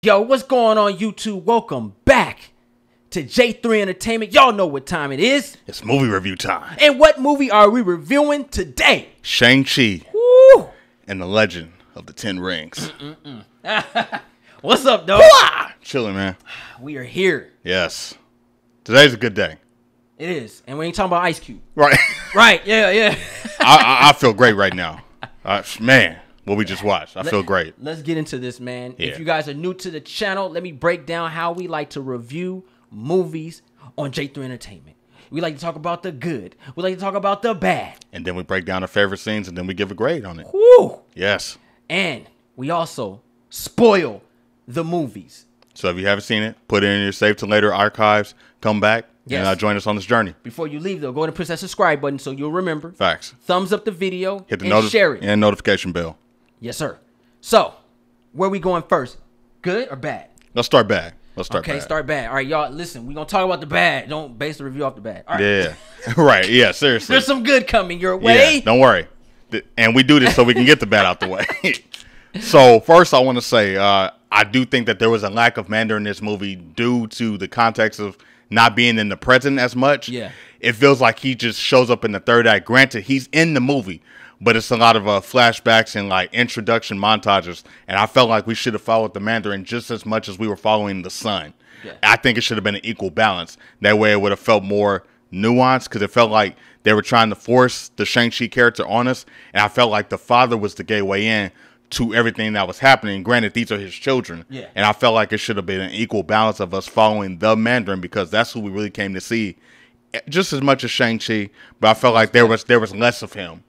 Yo, what's going on, YouTube? Welcome back to J3 Entertainment. Y'all know what time it is. It's movie review time. And what movie are we reviewing today? Shang-Chi Woo! and the Legend of the Ten Rings. What's up, dog? Chilling, man. We are here. Yes. Today's a good day. It is. And we ain't talking about Ice Cube. Right. Right, yeah. I feel great right now. Man, what we just watched. I feel great. Let's get into this, man. Yeah. If you guys are new to the channel, let me break down how we like to review movies on J3 Entertainment. We like to talk about the good. We like to talk about the bad. And then we break down our favorite scenes, and then we give a grade on it. Woo! Yes. And we also spoil the movies. So if you haven't seen it, put it in your save to later archives. Come back and join us on this journey. Before you leave, though, go ahead and push that subscribe button so you'll remember. Facts. Thumbs up the video. Hit the and share it. And notification bell. Yes, sir. So, where we going first? Good or bad? Let's start bad. Okay, start bad. All right, y'all, listen. We're going to talk about the bad. Don't base the review off the bad. All right. Yeah. Right. Yeah, seriously. There's some good coming your way. Yeah, don't worry. And we do this so we can get the bad out the way. So, first I want to say, I do think that there was a lack of Mandarin in this movie due to the context of not being in the present as much. Yeah. It feels like he just shows up in the third act. Granted, he's in the movie, but it's a lot of flashbacks and like introduction montages. And I felt like we should have followed the Mandarin just as much as we were following the son. Yeah. I think it should have been an equal balance. That way it would have felt more nuanced, because it felt like they were trying to force the Shang-Chi character on us. And I felt like the father was the gateway in to everything that was happening. Granted, these are his children. Yeah. And I felt like it should have been an equal balance of us following the Mandarin, because that's who we really came to see just as much as Shang-Chi. But I felt like there was less of him.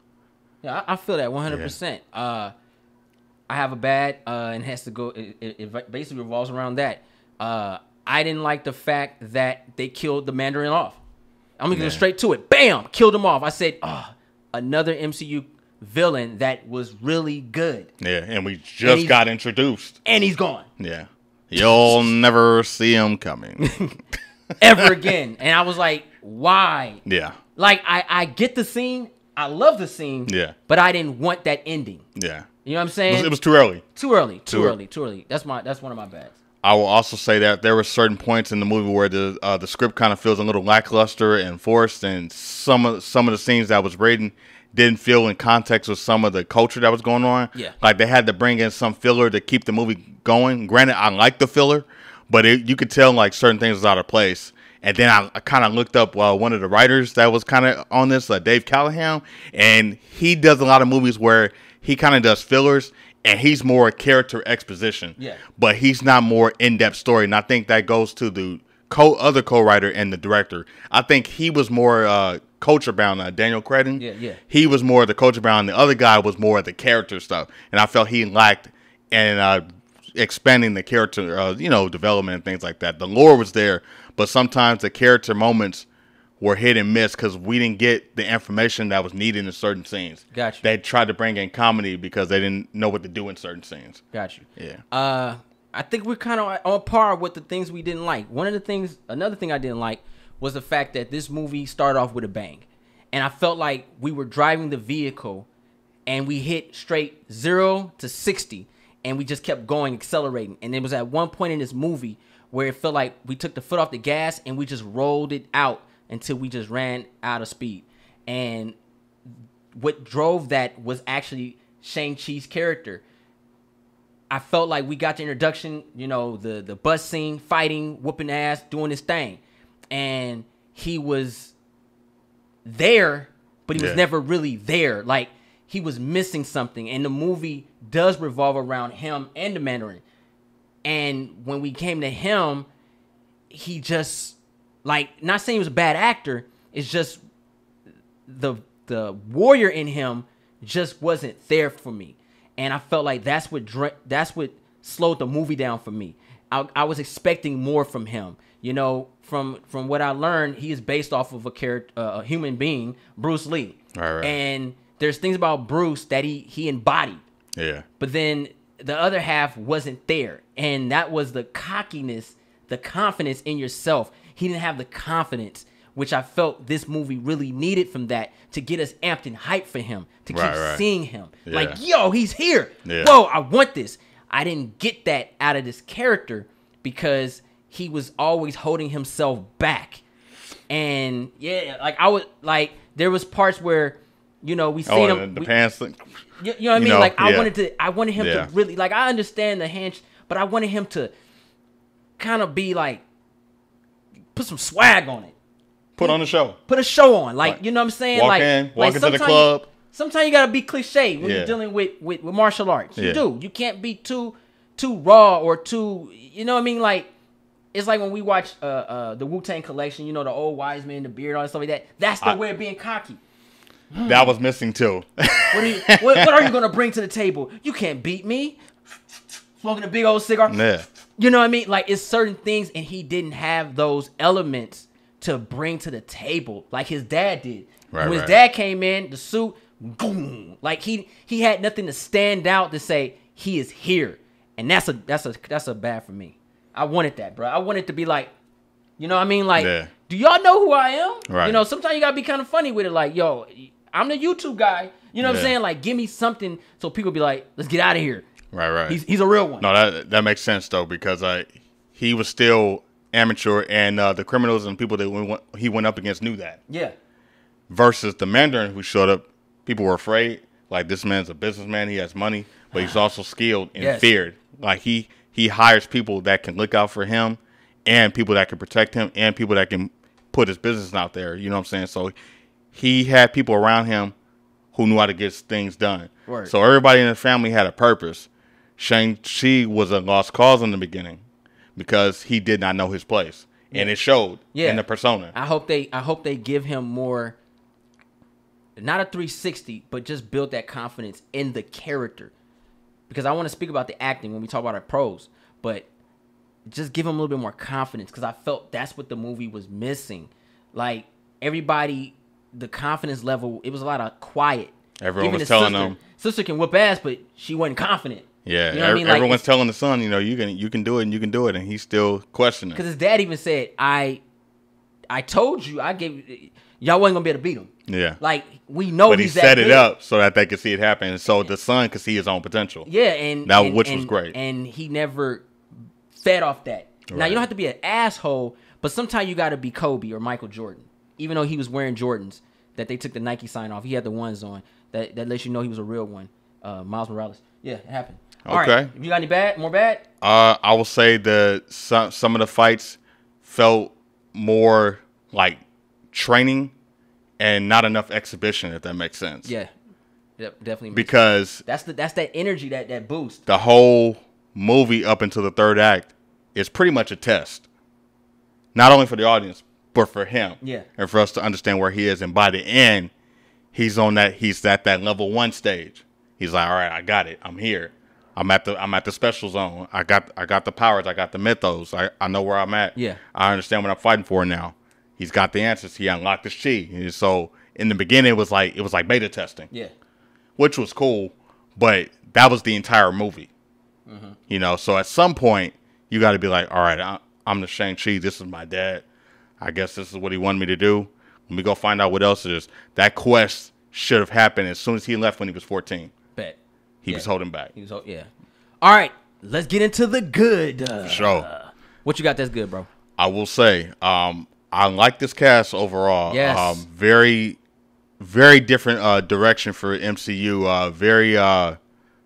Yeah, I feel that 100%. I have a bad, and it has to go, it basically revolves around that. I didn't like the fact that they killed the Mandarin off. I'm going to go straight to it. Bam! Killed him off. I said, another MCU villain that was really good. Yeah, and we just got introduced. And he's gone. Yeah. You'll never see him coming. Ever again. And I was like, why? Yeah. Like, I get the scene. I love the scene. Yeah. But I didn't want that ending. Yeah. You know what I'm saying? It was too early. Too early. That's one of my bads. I will also say that there were certain points in the movie where the script kind of feels a little lackluster and forced, and some of the scenes that I was reading didn't feel in context with some of the culture that was going on. Yeah. Like they had to bring in some filler to keep the movie going. Granted, I like the filler, but you could tell like certain things was out of place. And then I kind of looked up one of the writers that was kind of on this, Dave Callahan, and he does a lot of movies where he kind of does fillers, and he's more character exposition. Yeah. But he's not more in-depth story, and I think that goes to the other co-writer and the director. I think he was more culture bound, Daniel Cretton. Yeah. He was more the culture bound. The other guy was more the character stuff, and I felt he lacked in expanding the character, development and things like that. The lore was there, but sometimes the character moments were hit and miss because we didn't get the information that was needed in certain scenes. Gotcha. They tried to bring in comedy because they didn't know what to do in certain scenes. Got you. Yeah. I think we're kind of on par with the things we didn't like. Another thing I didn't like was the fact that this movie started off with a bang. And I felt like we were driving the vehicle and we hit straight 0 to 60 and we just kept going, accelerating. And it was at one point in this movie where it felt like we took the foot off the gas and we just rolled it out until we just ran out of speed. And what drove that was actually Shang-Chi's character. I felt like we got the introduction, the bus scene, fighting, whooping ass, doing his thing. And he was there, but he was never really there. Like, he was missing something. And the movie does revolve around him and the Mandarin. And when we came to him, he just, like, not saying he was a bad actor, it's just the warrior in him just wasn't there for me. And I felt like that's what slowed the movie down for me. I was expecting more from him. From what I learned, he is based off of a human being, Bruce Lee. Right. And there's things about Bruce that he embodied. Yeah. But then the other half wasn't there. And that was the cockiness, the confidence in yourself. He didn't have the confidence, which I felt this movie really needed from that to get us amped and hyped for him, to keep seeing him. Yeah. Like, yo, he's here. Yeah. Whoa, I want this. I didn't get that out of this character because he was always holding himself back. And yeah, like I would like there was parts where, you know, we seen him the pants. You know what I mean? Know, like yeah. I wanted him to really, like, I understand the hand, but I wanted him to kind of be like, put some swag on it. Put on a show. Put a show on. Like, you know what I'm saying? Walk like, in, like into the club. Sometimes you gotta be cliche when you're dealing with martial arts. You do. You can't be too raw or too, you know what I mean? Like, it's like when we watch the Wu-Tang Collection, you know, the old wise man, the beard, all that stuff like that. That's the way of being cocky. That was missing too. What are you gonna bring to the table? You can't beat me. Smoking a big old cigar. Yeah. You know what I mean? Like, it's certain things, and he didn't have those elements to bring to the table like his dad did. When his dad came in, the suit, boom, like he had nothing to stand out to say he is here, and that's a bad for me. I wanted that, bro. I wanted to be like, you know what I mean? Like, do y'all know who I am? Right. You know, sometimes you gotta be kind of funny with it. Like, yo, I'm the YouTube guy. You know what I'm saying? Like, give me something so people be like, let's get out of here. Right. He's a real one. No, that makes sense though, because he was still amateur, and the criminals and people that he went up against knew that. Yeah. Versus the Mandarin who showed up, people were afraid. Like, this man's a businessman, he has money, but he's also skilled and feared. Like, he hires people that can look out for him, and people that can protect him, and people that can put his business out there. You know what I'm saying? So he had people around him who knew how to get things done. Right. So everybody in the family had a purpose. Shang-Chi was a lost cause in the beginning because he did not know his place, and it showed in the persona. I hope they give him more, not a 360, but just build that confidence in the character. Because I want to speak about the acting when we talk about our pros, but just give him a little bit more confidence, because I felt that's what the movie was missing. Like, everybody, the confidence level, it was a lot of quiet. Everyone was telling them, sister can whoop ass, but she wasn't confident. Yeah, you know what I mean? Everyone's telling the son, you know, you can do it, and you can do it, and he's still questioning. Because his dad even said, I told you, I gave y'all wasn't gonna be able to beat him. Yeah, like, we know, but he set it up so that they could see it happen, so the son could see his own potential. Yeah, and which was great. And he never fed off that. Right. Now, you don't have to be an asshole, but sometimes you got to be Kobe or Michael Jordan. Even though he was wearing Jordans that they took the Nike sign off, he had the ones on that lets you know he was a real one. Miles Morales. Yeah, it happened. All right. You got any more bad? I will say that some of the fights felt more like training and not enough exhibition, if that makes sense. Yeah, definitely. Because that's that energy, that boost. The whole movie up until the third act is pretty much a test, not only for the audience but for him. Yeah, and for us to understand where he is. And by the end, he's at that level 1 stage. He's like, all right, I got it. I'm here. I'm at the special zone. I got the powers. I got the mythos. I know where I'm at. Yeah. I understand what I'm fighting for now. He's got the answers. He unlocked his chi. And so in the beginning, it was like beta testing. Yeah. Which was cool, but that was the entire movie. Mm-hmm. You know, so at some point you got to be like, all right, I'm the Shang-Chi. This is my dad. I guess this is what he wanted me to do. Let me go find out what else it is. That quest should have happened as soon as he left when he was 14. Bet. He was holding back. All right, let's get into the good. Sure. What you got that's good, bro? I will say, I like this cast overall. Yes. Very, very different direction for MCU. Very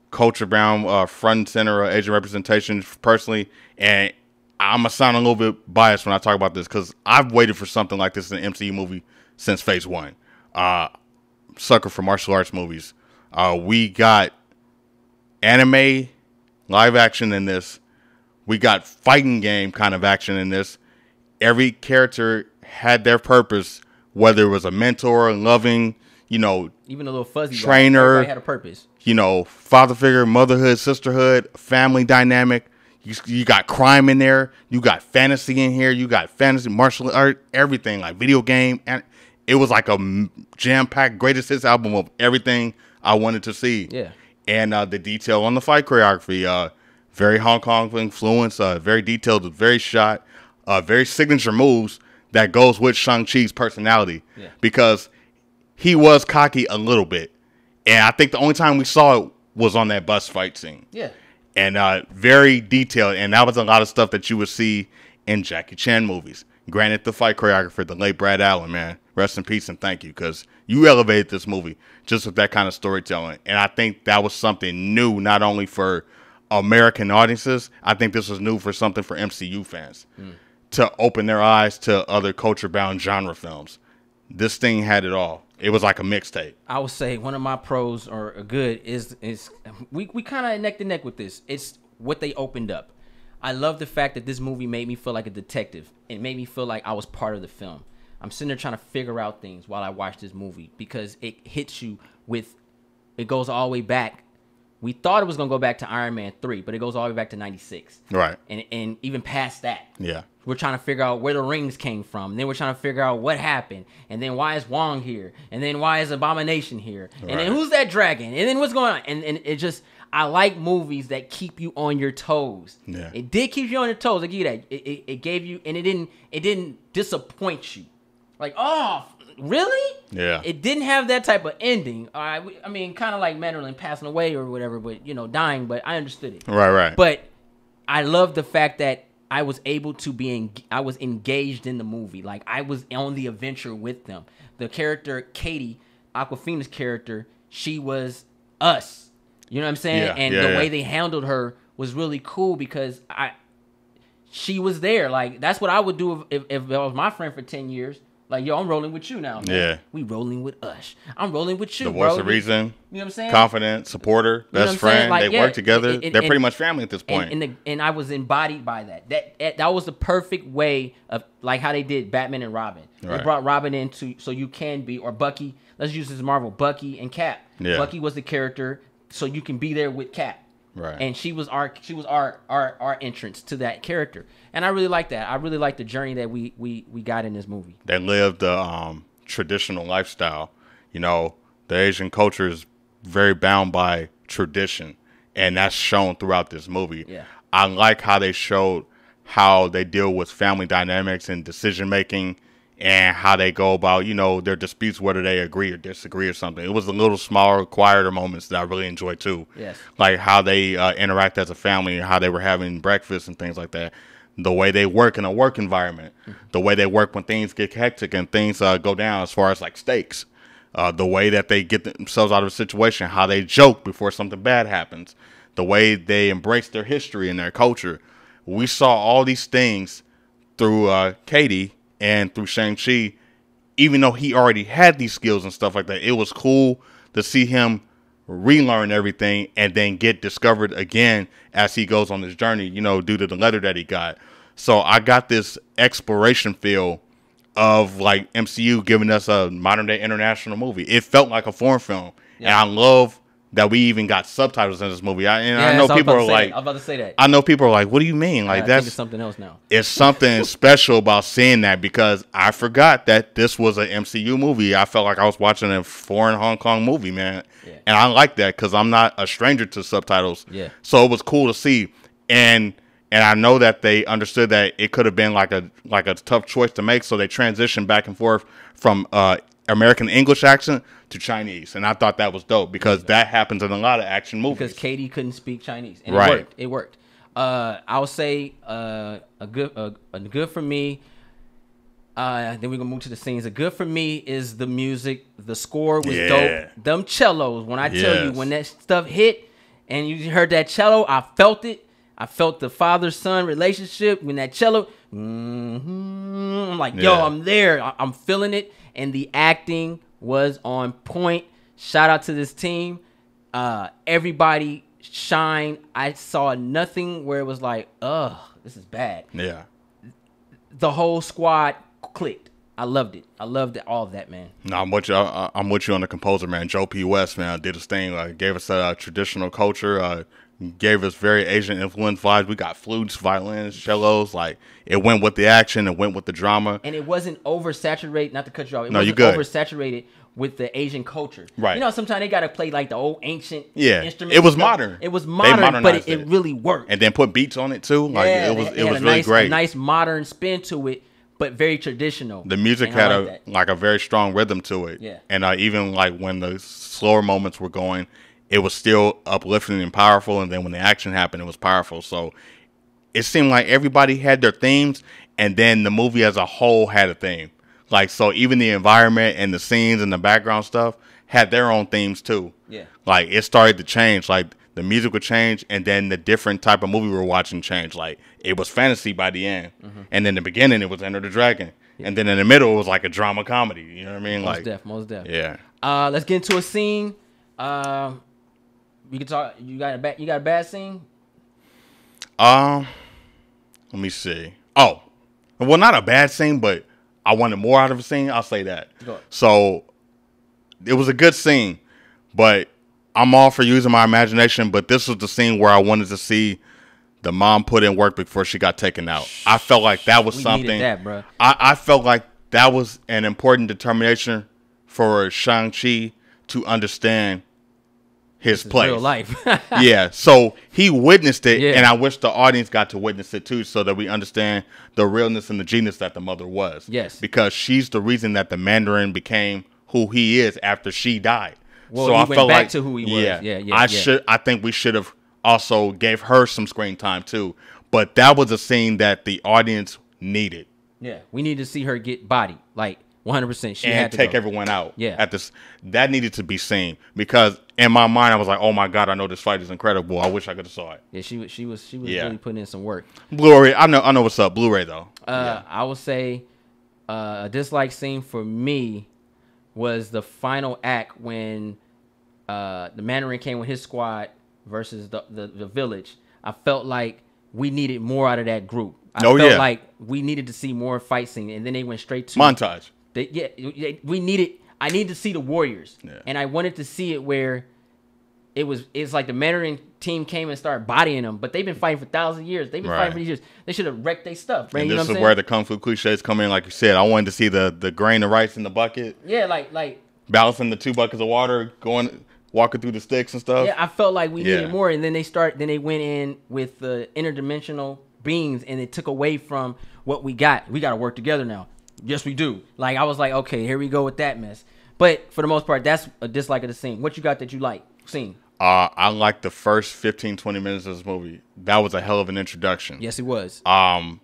culture bound, front and center Asian representation personally. And I'm going to sound a little bit biased when I talk about this because I've waited for something like this in an MCU movie since Phase 1. Sucker for martial arts movies. We got anime live action in this. We got fighting game kind of action in this. Every character had their purpose, whether it was a mentor, loving, you know, even a little fuzzy trainer, everybody had a purpose. You know, father figure, motherhood, sisterhood, family dynamic. You got crime in there. You got fantasy in here. You got fantasy, martial art, everything, like video game. And it was like a jam-packed greatest hits album of everything I wanted to see. Yeah. And the detail on the fight choreography, very Hong Kong influence, very detailed, very shot, very signature moves that goes with Shang-Chi's personality. Yeah. Because he was cocky a little bit. And I think the only time we saw it was on that bus fight scene. Yeah. and very detailed. And that was a lot of stuff that you would see in Jackie Chan movies. Granted, the fight choreographer, the late Brad Allen, man, rest in peace and thank you, because you elevated this movie just with that kind of storytelling. And I think that was something new, not only for American audiences. I think this was new for something for MCU fans to open their eyes to other culture-bound genre films. This thing had it all. It was like a mixtape. I would say one of my pros or a good is we kind of neck to neck with this. It's what they opened up. I love the fact that this movie made me feel like a detective. It made me feel like I was part of the film. I'm sitting there trying to figure out things while I watch this movie because it hits you with, it goes all the way back. We thought it was going to go back to Iron Man 3, but it goes all the way back to 96. Right. And even past that. Yeah. We're trying to figure out where the rings came from. And then we're trying to figure out what happened. And then why is Wong here? And then why is Abomination here? And then who's that dragon? And then what's going on? And it just, I like movies that keep you on your toes. Yeah. It did keep you on your toes. I give you that. It gave you, and it didn't disappoint you. Like, oh, really? Yeah. It didn't have that type of ending. I mean, kind of like Madeline passing away or whatever, but, dying, but I understood it. Right. But I love the fact that I was able to I was engaged in the movie. Like, I was on the adventure with them. The character, Katie, Awkwafina's character, she was us. You know what I'm saying? Yeah, and the way they handled her was really cool because she was there. Like, that's what I would do if it was my friend for 10 years. Like, yo, I'm rolling with you now, man. Yeah. We rolling with us. I'm rolling with you, The voice bro. of reason. You know what I'm saying? Confident, supporter, best friend. Like, they work together. They're pretty much family at this point. And I was embodied by that. That was the perfect way of, like, how they did Batman and Robin. Right. They brought Robin in so you can be, or Bucky. Let's use this as Marvel. Bucky and Cap. Yeah. Bucky was the character, so you can be there with Cap. Right. And she was our entrance to that character. And I really like that. I really like the journey that we got in this movie. They lived the traditional lifestyle. The Asian culture is very bound by tradition, and that's shown throughout this movie. Yeah. I like how they showed how they deal with family dynamics and decision making, and how they go about, their disputes, whether they agree or disagree or something. It was the little smaller, quieter moments that I really enjoyed too. Yes. Like how they interact as a family, how they were having breakfast and things like that. The way they work in a work environment, the way they work when things get hectic and things go down as far as like stakes, the way that they get themselves out of a situation, how they joke before something bad happens, the way they embrace their history and their culture. We saw all these things through Katie and through Shang-Chi, even though he already had these skills and stuff like that. It was cool to see him relearn everything and then get discovered again as he goes on this journey, due to the letter that he got. So I got this exploration feel of like MCU giving us a modern day international movie. It felt like a foreign film. Yeah. And I love that we even got subtitles in this movie. I know people are like, I was about to say that. I know people are like, what do you mean? Like, I think it's something else now. It's something special about seeing that, because I forgot that this was an MCU movie. I felt like I was watching a foreign Hong Kong movie, man. Yeah. And I like that because I'm not a stranger to subtitles. Yeah. So it was cool to see. And I know that they understood that it could have been like a tough choice to make. So they transitioned back and forth from American English accent to Chinese, and I thought that was dope because that happens in a lot of action movies. Because Katie couldn't speak Chinese, and right. It worked. I would say a good for me. Then we're gonna move to the scenes. A good for me is the music. The score was dope. Them cellos. When I tell you, when that stuff hit and you heard that cello, I felt it. I felt the father-son relationship when that cello. I'm like, yo, I'm there. I'm feeling it, and the acting was on point. Shout out to this team. Everybody shine. I saw nothing where it was like, ugh, this is bad. Yeah. The whole squad clicked. I loved it. I loved all of that, man. No, I'm with you on the composer, man. Joe P. West, man, did his thing. Gave us a traditional culture. Gave us very Asian influence vibes. We got flutes, violins, cellos. Like, it went with the action. It went with the drama. And it wasn't oversaturated. Not to cut you off. It wasn't oversaturated with the Asian culture. Right. Sometimes they got to play like the old ancient instruments. It was modern. It was modern, but it really worked. And then put beats on it too. Like, it was really great. A nice modern spin to it, but very traditional. The music had a very strong rhythm to it. Yeah. And even like when the slower moments were going, it was still uplifting and powerful. And then when the action happened, it was powerful. So it seemed like everybody had their themes, and then the movie as a whole had a theme. Like, so even the environment and the scenes and the background stuff had their own themes too. Yeah. Like, it started to change. Like, the music would change, and then the different type of movie we were watching changed. Like, it was fantasy by the end. Mm-hmm. And in the beginning, it was Enter the Dragon. Yeah. And then in the middle, it was like a drama comedy. You know what I mean? Most def. Yeah. Let's get into a scene. We can talk. You got a bad scene? Let me see. Oh, well, not a bad scene, but I wanted more out of a scene. I'll say that. Go ahead. So it was a good scene, but I'm all for using my imagination. But this was the scene where I wanted to see the mom put in work before she got taken out. I felt like that was something. Needed that, bro. I felt like that was an important determination for Shang-Chi to understand his place. Real life. Yeah, so he witnessed it, Yeah. and I wish the audience got to witness it too, so that we understand the realness and the genius that the mother was. Yes. Because she's the reason that the Mandarin became who he is after she died. Well, so he I went felt back like, to who he was. Yeah. I think we should have also gave her some screen time too. But that was a scene that the audience needed. Yeah, we need to see her get bodied, like 100%. She and had to take go. everyone out. Yeah. At this, that needed to be seen, because in my mind I was like, "Oh my God, I know this fight is incredible. I wish I could have saw it." Yeah, she was Yeah. really putting in some work. Blu-ray, I know what's up. Blu-ray though. Yeah. I would say a dislike scene for me was the final act when the Mandarin came with his squad versus the village. I felt like we needed more out of that group. I felt like we needed to see more fight scene, and then they went straight to Montage. I need to see the Warriors, Yeah. and I wanted to see it where it's like the Mandarin team came and started bodying them, but they've been fighting for 1,000 years. They've been fighting for these years. They should have wrecked their stuff. Right? And you know this what is I'm where saying? the kung fu cliches come in, like you said. I wanted to see the grain of rice in the bucket. Yeah, like Balancing the 2 buckets of water, walking through the sticks and stuff. yeah, I felt like we needed Yeah. more, and then they went in with the interdimensional beings, and it took away from what we got. We got to work together now. Yes, we do. Like, I was like, okay, here we go with that mess. But for the most part, that's a dislike of the scene. What you got that you like scene? I like the first 15, 20 minutes of this movie. That was a hell of an introduction. Yes, it was.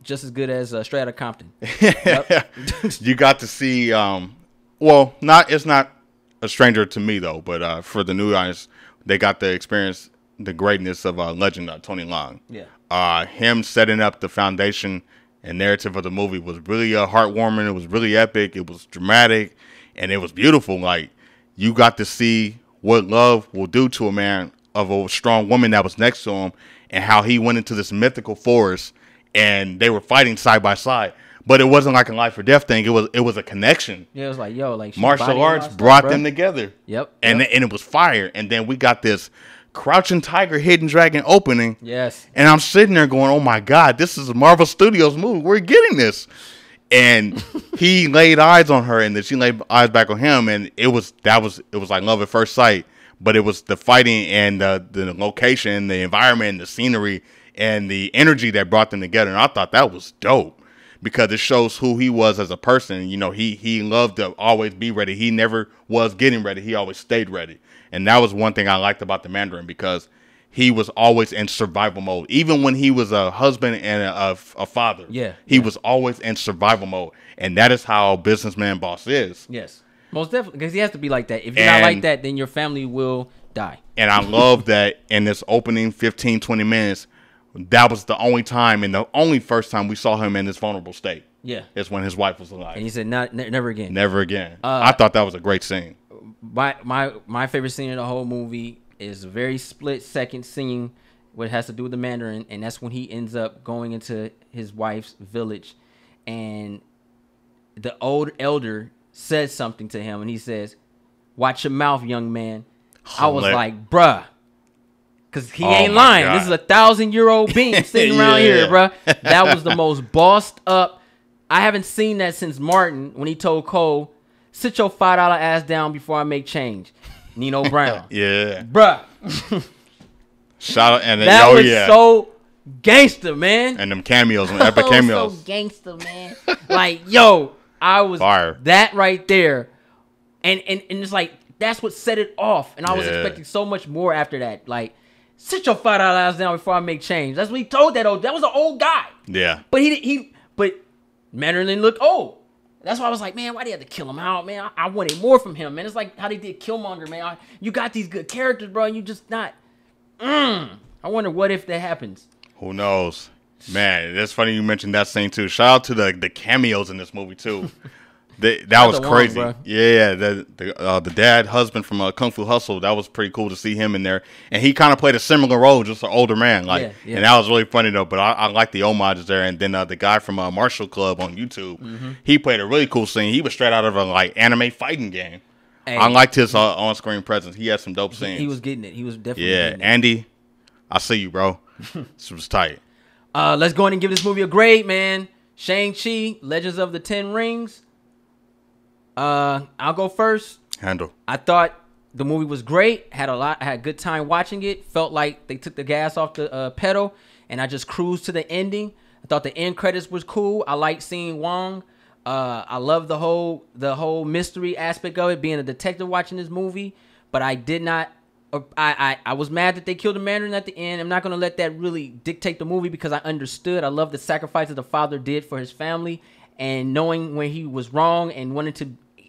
Just as good as Straight Outta Compton. You got to see. It's not a stranger to me though, but for the new guys, they got to experience the greatness of legend Tony Leung. Yeah. Him setting up the foundation and narrative of the movie was really heartwarming. It was really epic. It was dramatic, and it was beautiful. Like, you got to see what love will do to a man of a strong woman that was next to him, and how he went into this mythical forest and they were fighting side by side. But it wasn't like a life or death thing. It was a connection. Yeah, it was like, yo, like martial arts brought them together. Yep. And it was fire. And then we got this Crouching Tiger, Hidden Dragon opening. Yes. And I'm sitting there going, "Oh my God, this is a Marvel Studios movie. We're getting this." And he laid eyes on her, and then she laid eyes back on him, and it was like love at first sight. But it was the fighting and the location, the environment, the scenery, and the energy that brought them together. And I thought that was dope, because it shows who he was as a person. You know, he loved to always be ready. He never was getting ready. He always stayed ready. And that was one thing I liked about the Mandarin, because he was always in survival mode. Even when he was a husband and a father, he was always in survival mode. And that is how a businessman boss is. Yes, most definitely, because he has to be like that. If you're not like that, then your family will die. And I love that in this opening 15, 20 minutes, that was the only time and the only first time we saw him in this vulnerable state. Yeah. Is when his wife was alive. And he said, never again. Never again. I thought that was a great scene. My favorite scene in the whole movie is a very split-second scene what has to do with the Mandarin, and that's when he ends up going into his wife's village, and the old elder says something to him, and he says, "Watch your mouth, young man." I was like, bruh. Because he ain't lying. God. This is a 1,000-year-old being sitting around here, bruh. That was the most bossed up. I haven't seen that since Martin, when he told Cole, "Sit your $5 ass down before I make change." Nino Brown. Yeah. Bruh. Shout out. And that was so gangster, man. And them cameos, epic cameos. So gangster, man. Like, yo, I was fire. That right there. And it's like that's what set it off. And I was expecting so much more after that. Like, sit your $5 down before I make change. That's what he told that old. That was an old guy. Yeah. But Mandarin didn't look old. That's why I was like, man, why do you have to kill him out, man? I wanted more from him, man. It's like how they did Killmonger, man. You got these good characters, bro, and you just not. I wonder what if that happens. Who knows? Man, that's funny you mentioned that scene, too. Shout out to the cameos in this movie, too. That was crazy. The dad, husband from Kung Fu Hustle, that was pretty cool to see him in there. And he kind of played a similar role, just an older man. And that was really funny, though. But I like the homages there. And then the guy from Martial Club on YouTube, he played a really cool scene. He was straight out of a anime fighting game. Hey, I liked his on-screen presence. He had some dope scenes. He was getting it. He was definitely getting it. Andy, I see you, bro. This was tight. Let's go ahead and give this movie a grade, man. Shang-Chi, Legends of the Ten Rings. I'll go first. Handle. I thought the movie was great. Had a good time watching it. Felt like they took the gas off the pedal, and I just cruised to the ending. I thought the end credits was cool. I liked seeing Wong. I love the whole mystery aspect of it, being a detective watching this movie. But I did not. I was mad that they killed the Mandarin at the end. I'm not gonna let that really dictate the movie because I understood. I love the sacrifices the father did for his family, and knowing when he was wrong and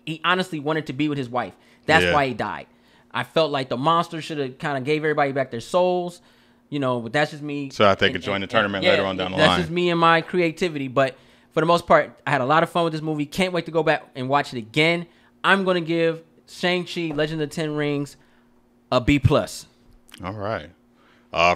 he honestly wanted to be with his wife. That's why he died. I felt like the monster should have kind of gave everybody back their souls, but that's just me. So they could join the tournament later on down the line. That's just me and my creativity. But for the most part, I had a lot of fun with this movie. Can't wait to go back and watch it again. I'm going to give Shang-Chi, Legend of the Ten Rings, a B+. All right.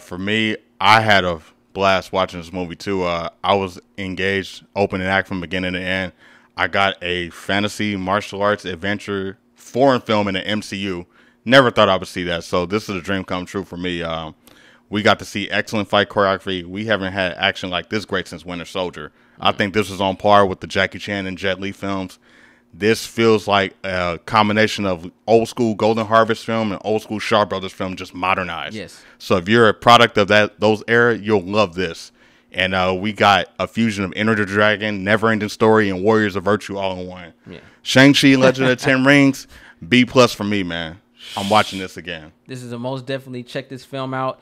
For me, I had a blast watching this movie, too. I was engaged, opening act from beginning to end. I got a fantasy, martial arts, adventure, foreign film in the MCU. Never thought I would see that. So this is a dream come true for me. We got to see excellent fight choreography. We haven't had action like this great since Winter Soldier. I think this was on par with the Jackie Chan and Jet Li films. This feels like a combination of old school Golden Harvest film and old school Shaw Brothers film just modernized. Yes. So if you're a product of those era, you'll love this. And we got a fusion of Enter the Dragon, Never Ending Story, and Warriors of Virtue all in one. Yeah. Shang-Chi, Legend of the Ten Rings, B+ for me, man. I'm watching this again. This is a most definitely check this film out.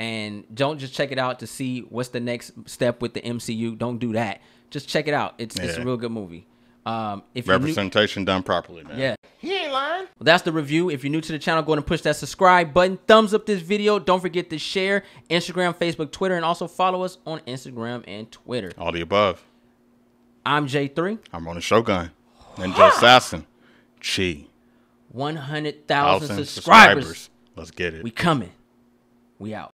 And don't just check it out to see what's the next step with the MCU. Don't do that. Just check it out. It's a real good movie. If representation done properly, man. Yeah. He ain't lying. Well, that's the review. If you're new to the channel, go ahead and push that subscribe button. Thumbs up this video. Don't forget to share Instagram, Facebook, Twitter, and also follow us on Instagram and Twitter. All the above. I'm J3. I'm Ronin Shogun. Ninja Assassin. Chi. 100,000 subscribers. Let's get it. We coming. We out.